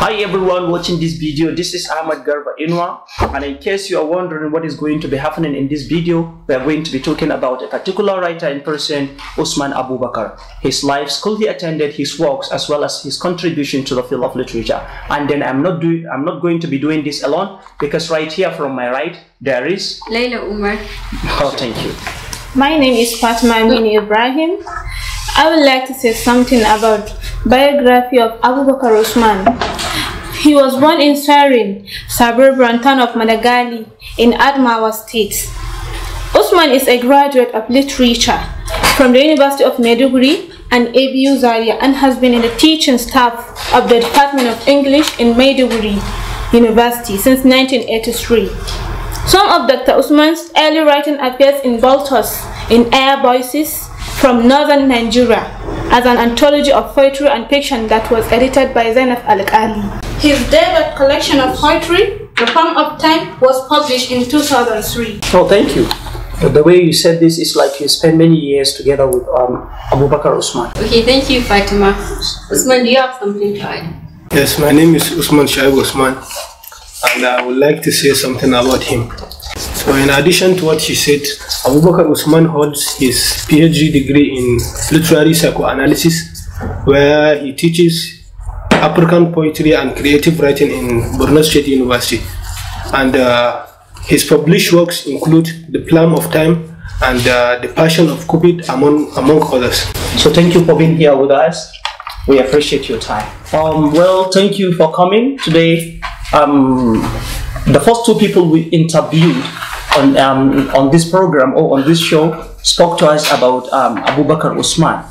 Hi everyone watching this video, this is Ahmad Garba Inwa, and in case you are wondering what is going to be happening in this video, we are going to be talking about a particular writer in person, Usman Abubakar, his life, school he attended, his works, as well as his contribution to the field of literature. And then I'm not going to be doing this alone, because right here from my right there is Layla Umar. Oh, thank you. My name is Fatma Amini Ibrahim. I would like to say something about biography of Abubakar Usman. He was born in Sarin, suburban town of Madagali in Adamawa State. Usman is a graduate of literature from the University of Maiduguri and ABU Zaria and has been in the teaching staff of the Department of English in Maiduguri University since 1983. Some of Dr. Usman's early writing appears in Baltos in Air Voices from northern Nigeria as an anthology of poetry and fiction that was edited by Zainab Al-Ali. His debut collection of poetry, The Poem of Time, was published in 2003. Oh, thank you. The way you said this is like you spent many years together with Abubakar Usman. Okay, thank you, Fatima. Usman, do you have something to add? Yes, my name is Usman Shaib Usman, and I would like to say something about him. So in addition to what she said, Abubakar Usman holds his PhD degree in literary psychoanalysis, where he teaches African poetry and creative writing in Borno State University. And his published works include The Poem of Time and The Passion of Cupid, among others. So thank you for being here with us. We appreciate your time. Well, thank you for coming today. The first two people we interviewed on this program or on this show spoke to us about Abubakar Usman,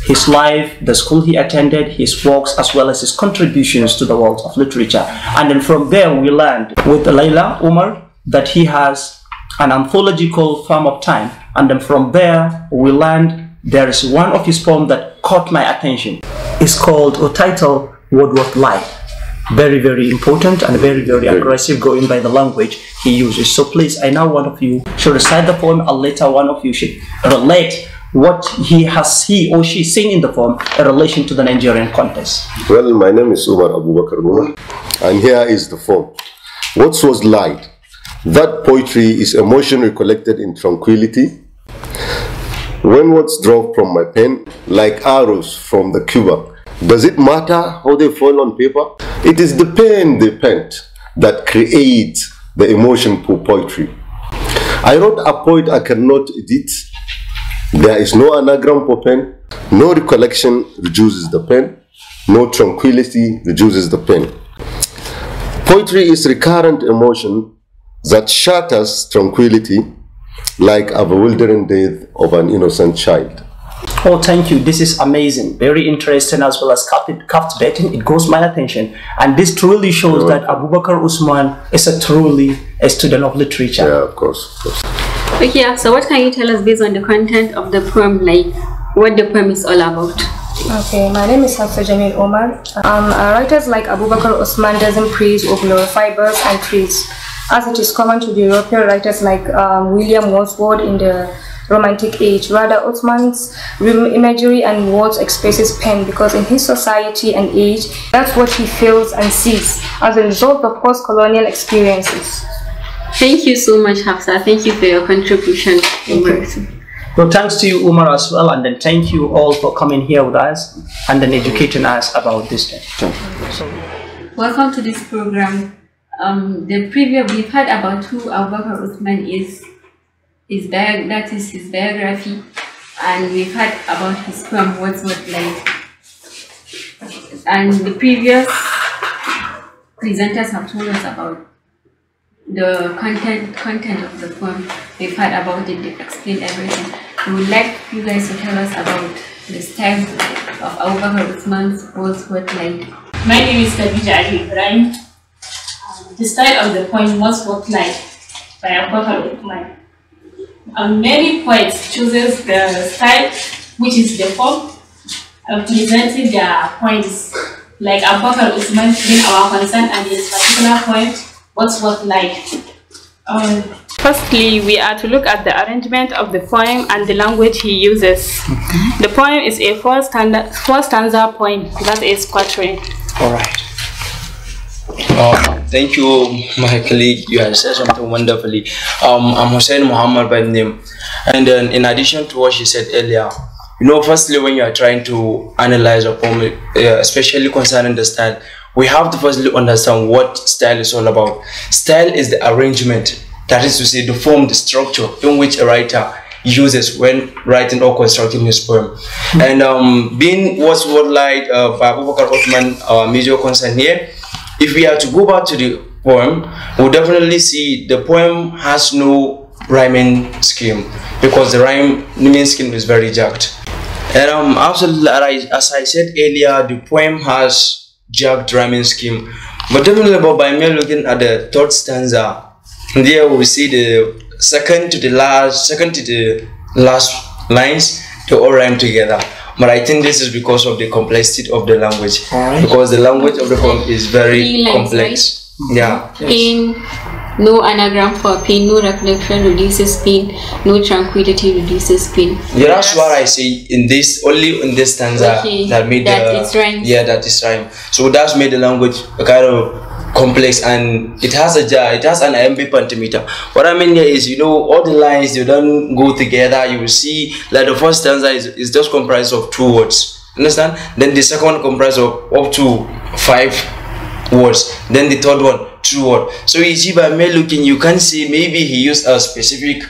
his life, the school he attended, his works, as well as his contributions to the world of literature. And then from there we learned with Layla Umar that he has an anthology called Poem of Time. And then from there we learned there is one of his poems that caught my attention. It's called or titled Word Worth Life. Very, very important and very, very aggressive, going by the language he uses. So please, I now one of you should recite the poem, and later one of you should relate what he or she sing in the poem in relation to the Nigerian context. Well, my name is Umar Abubakar Umar, and here is the poem. What was light? That poetry is emotion recollected in tranquility. When words drop from my pen, like arrows from the quiver, does it matter how they fall on paper? It is the pen they penned that creates the emotion for poetry. I wrote a poet I cannot edit. There is no anagram for pen. No recollection reduces the pen. No tranquility reduces the pen. Poetry is recurrent emotion that shatters tranquility like a bewildering death of an innocent child. Oh, thank you. This is amazing. Very interesting, as well as captivating. It goes my attention. And this truly shows that Abubakar Usman is truly a student of literature. Yeah, of course. Okay, so what can you tell us based on the content of the poem, like what the poem is all about? Okay, my name is Hafsa Jamil Omar. Writers like Abubakar Usman doesn't praise or glorify birds and trees, as it is common to the European writers like William Wordsworth in the Romantic age. Rather, Usman's imagery and words expresses pain because in his society and age, that's what he feels and sees as a result of post-colonial experiences. Thank you so much, Hafsa. Thank you for your contribution. Well, thanks to you, Umar, as well, and then thank you all for coming here with us and then educating us about this thing. Welcome to this program. We've heard about who Abubakar Usman is. His biography, and we've heard about his poem What's What Life. And the previous presenters have told us about the content of the poem. We've heard about it, they've explained everything. We would like you guys to tell us about the style of Abubakar Usman's What's What Life. My name is Khadija Ali Ibrahim. The style of the poem What's What Life by Abubakar Usman. Many poets chooses the style which is the form of presenting their points, like Abubakar Usman being our concern and his particular point, What's What Life. Firstly, we are to look at the arrangement of the poem and the language he uses. The poem is a four stanza poem, that is quatrain. All right. Thank you, my colleague. You have said something wonderfully. I'm Hussein Muhammad by name. And then, in addition to what she said earlier, firstly, when you are trying to analyze a poem, especially concerning the style, we have to firstly understand what style is all about. Style is the arrangement, that is to say, the form, the structure in which a writer uses when writing or constructing his poem. And being what's worldwide by Abubakar Othman, our major concern here, if we are to go back to the poem, we'll definitely see the poem has no rhyming scheme, because the rhyming scheme is very jagged. And absolutely, as I said earlier, the poem has jagged rhyming scheme. But definitely, by me looking at the third stanza, there we see the second to the last lines, they all rhyme together. But I think this is because of the complexity of the language, because the language of the poem is very complex. Right? Yeah. Pain, no anagram for pain, no reflection reduces pain, no tranquility reduces pain. Yeah, that's what I say in this, only in this stanza that made that is rhyme. Yeah, that is rhyme. So that's made the language a kind of complex, and it has an iambic pentameter. What I mean here is, all the lines, they don't go together. You will see like the first stanza is just comprised of 2 words, understand? Then the second one comprised of up to 5 words, then the third one 2 words. So you see, by me looking, you can see maybe he used a specific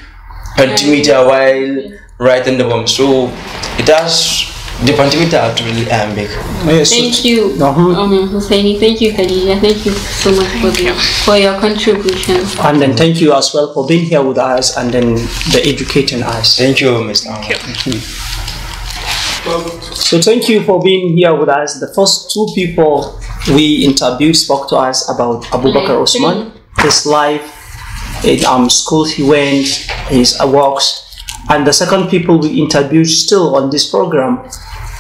pentameter while writing the poem. So it has the pentameter are really iambic. Yes. Thank you, Husseini. Thank you, Khadija. Thank you so much for your contribution. And then thank you as well for being here with us and then the educating us. Thank you, Mr. So thank you for being here with us. The first 2 people we interviewed spoke to us about Abubakar Osman, his life, schools he went, his works. And the second people we interviewed still on this program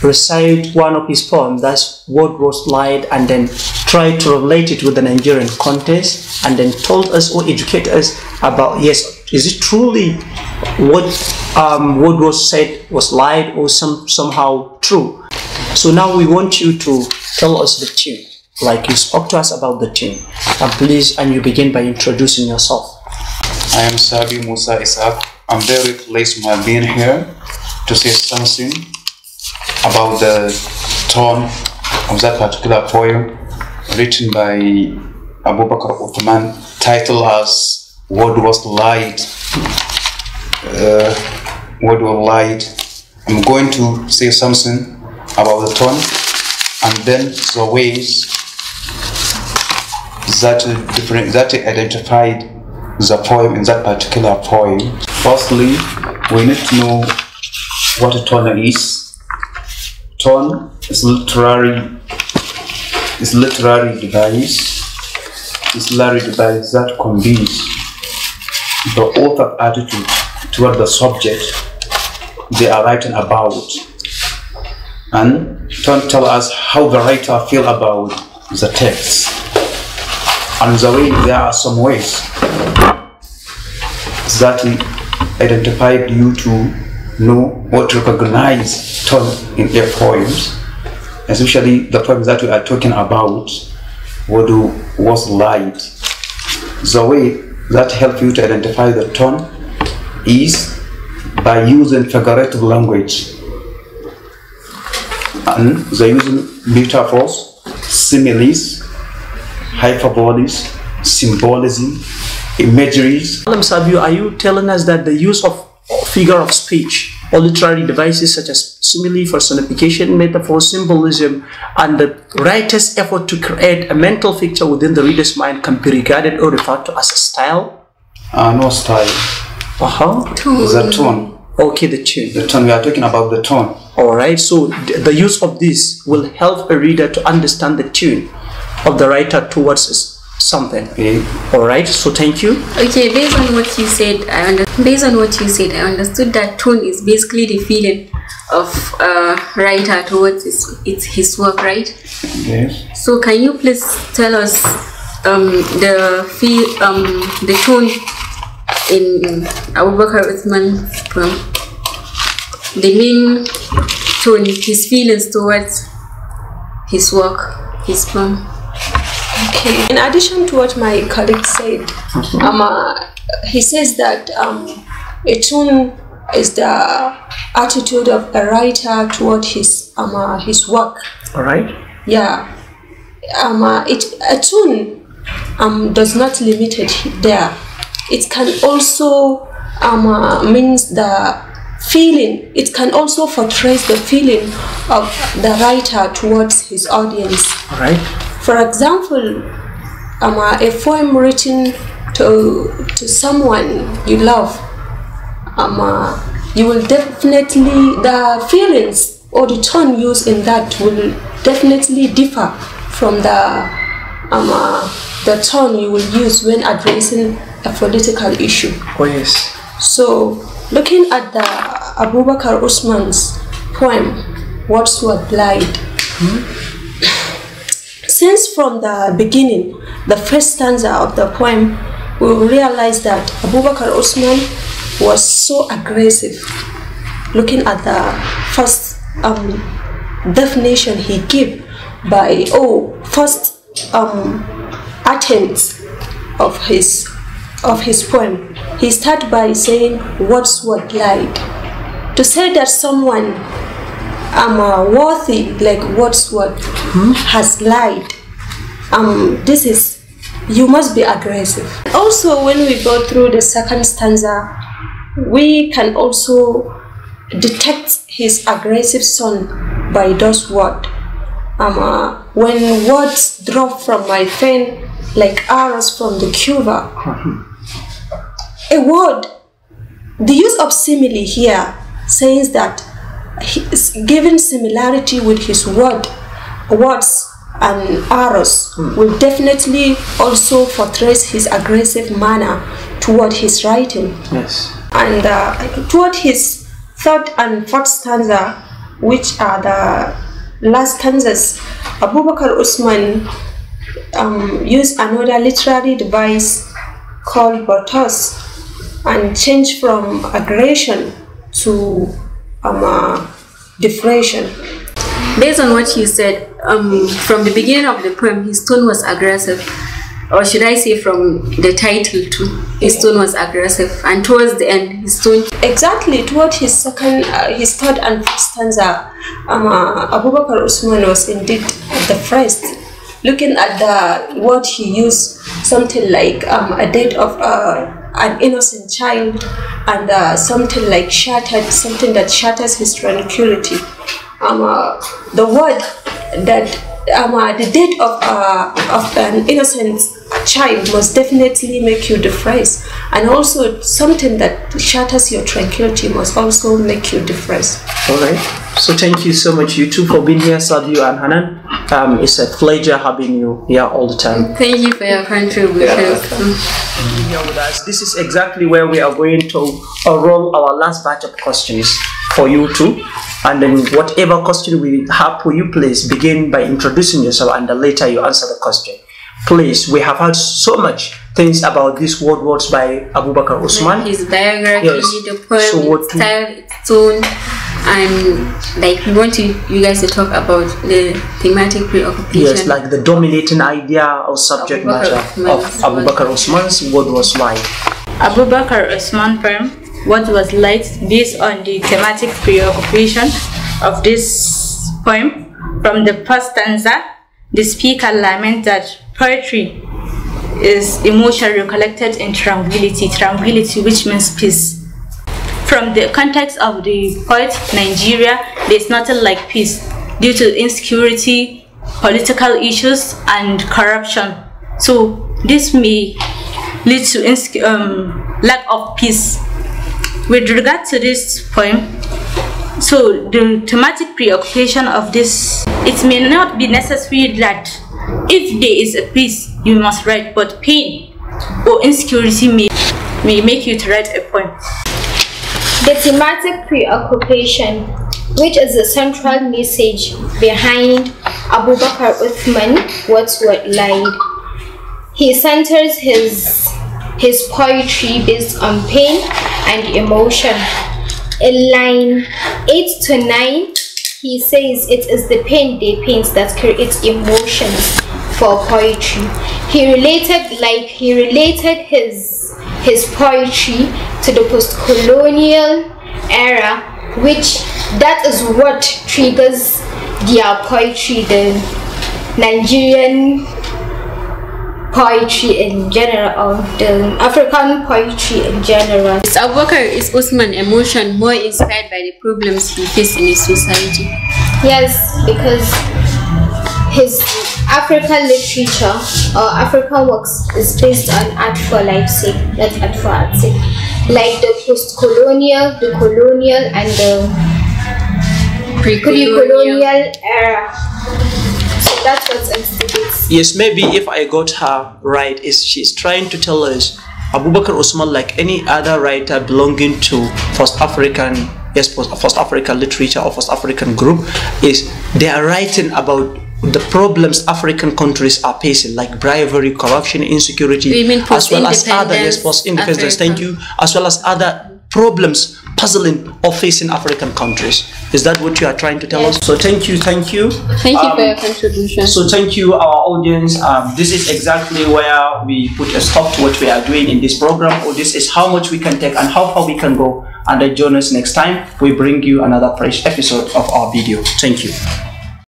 recite one of his poems, that's What Was Light, and then try to relate it with the Nigerian context, and then told us or educate us about, yes, is it truly what was said was lied or somehow true? So now we want you to tell us the tune, like you spoke to us about the tune. And please, and you begin by introducing yourself. I am Sabi Musa Isaac. I'm very pleased by being here to say something about the tone of that particular poem written by Abubakar Othman, titled as What Was Light. What Was Light. I'm going to say something about the tone and then the ways that identified the poem in that particular poem. Firstly, we need to know what a tone is. Tone is literary device. It's literary device that conveys the author's attitude toward the subject they are writing about, and tone tell us how the writer feel about the text. And the way there are some ways that identified you to know or to recognize tone in their poems, especially the poems that we are talking about, what was light. The way that helps you to identify the tone is by using figurative language, and they're using metaphors, similes, hyperboles, symbolism, imageries. Sabiu, are you telling us that the use of figure of speech or literary devices such as simile, personification, metaphor, symbolism, and the writer's effort to create a mental picture within the reader's mind can be regarded or referred to as a style? No style. The tone. Okay, the tune. The tone, we are talking about the tone. Alright, so the use of this will help a reader to understand the tune of the writer towards something. Alright, so thank you. Okay, based on what you said, I understood that tone is basically the feeling of a writer towards his work, right? Yes. So can you please tell us the tone in Abubakar Othman's poem, the main tone, his feelings towards his work, his poem? Okay. In addition to what my colleague said, he says that a tune is the attitude of a writer toward his work. All right. Yeah. A tune does not limit it there. It can also means the feeling. It can also portray the feeling of the writer towards his audience. All right. For example, a poem written to someone you love, you will definitely, the feelings or the tone used in that will definitely differ from the tone you will use when addressing a political issue. Oh yes. So, looking at the Abubakar Usman's poem, Words Were Blind. Since from the beginning, the first stanza of the poem, we will realize that Abubakar Usman was so aggressive. Looking at the first definition he gave by first attempt of his poem, he started by saying words were lied. To say that someone worthy like Wordsworth has lied, this is, you must be aggressive. Also, when we go through the second stanza, we can also detect his aggressive tone by those words. When words drop from my pen like arrows from the quiver. A word, the use of simile here says that he is given similarity with his words and arrows will definitely also portray his aggressive manner toward his writing. Yes. And toward his third and fourth stanza, which are the last stanzas, Abubakar Usman used another literary device called batos and changed from aggression to depression. Based on what you said, from the beginning of the poem, his tone was aggressive. Or should I say from the title too, his tone was aggressive. And towards the end, his tone... Exactly, toward his third and fourth stanza, Abubakar Usman was indeed the first. Looking at the word he used, something like a death of an innocent child, and something like shattered, something that shatters his tranquility. The word that the death of an innocent child must definitely make you depressed, and also something that shatters your tranquility must also make you depressed. All right. So thank you so much, you two, for being here, Sadio and Hanan. It's a pleasure having you here all the time. Thank you for your contribution. Here with us. This is exactly where we are going to roll our last batch of questions for you two. And then whatever question we have for you, please begin by introducing yourself, and then later you answer the question. Please, we have heard so much things about these words by Abubakar Usman. His biography, yes. The poem, so its style, its tone, and like we want you guys to talk about the thematic preoccupation. Yes, like the dominating idea or subject matter of Abubakar Usman's word was like. Abubakar Usman poem, what was light, based on the thematic preoccupation of this poem. From the first stanza, the speaker laments that poetry is emotion recollected in tranquility, which means peace. From the context of the poet, Nigeria, there is nothing like peace due to insecurity, political issues, and corruption. So this may lead to lack of peace. With regard to this poem, so the thematic preoccupation of this, it may not be necessary that if there is a peace you must write, but pain or insecurity may make you to write a poem. The thematic preoccupation, which is the central message behind Abubakar Uthman Wordsworth lied. He centers his poetry based on pain and emotion. In line 8 to 9, he says it is the pain they paint that creates emotions. for poetry. He related his poetry to the post-colonial era, which that is what triggers their poetry, the Nigerian poetry in general, the African poetry in general. Is Abubakar Usman emotion more inspired by the problems he faced in his society? Yes, because his African literature or African works is based on art for life's sake, not art for art's sake. Like the post-colonial, the colonial, and the pre-colonial era. So that's what instigates. Yes, maybe if I got her right, is she's trying to tell us Abubakar Usman, like any other writer belonging to First African literature or First African group, is they are writing about the problems African countries are facing, like bribery, corruption, insecurity, as well as other post-independence. Thank you, as well as other problems puzzling or facing African countries. Is that what you are trying to tell us? So thank you. Thank you for your contribution. So thank you, our audience. This is exactly where we put a stop to what we are doing in this program, or this is how much we can take and how far we can go. And then join us next time. We bring you another fresh episode of our video. Thank you.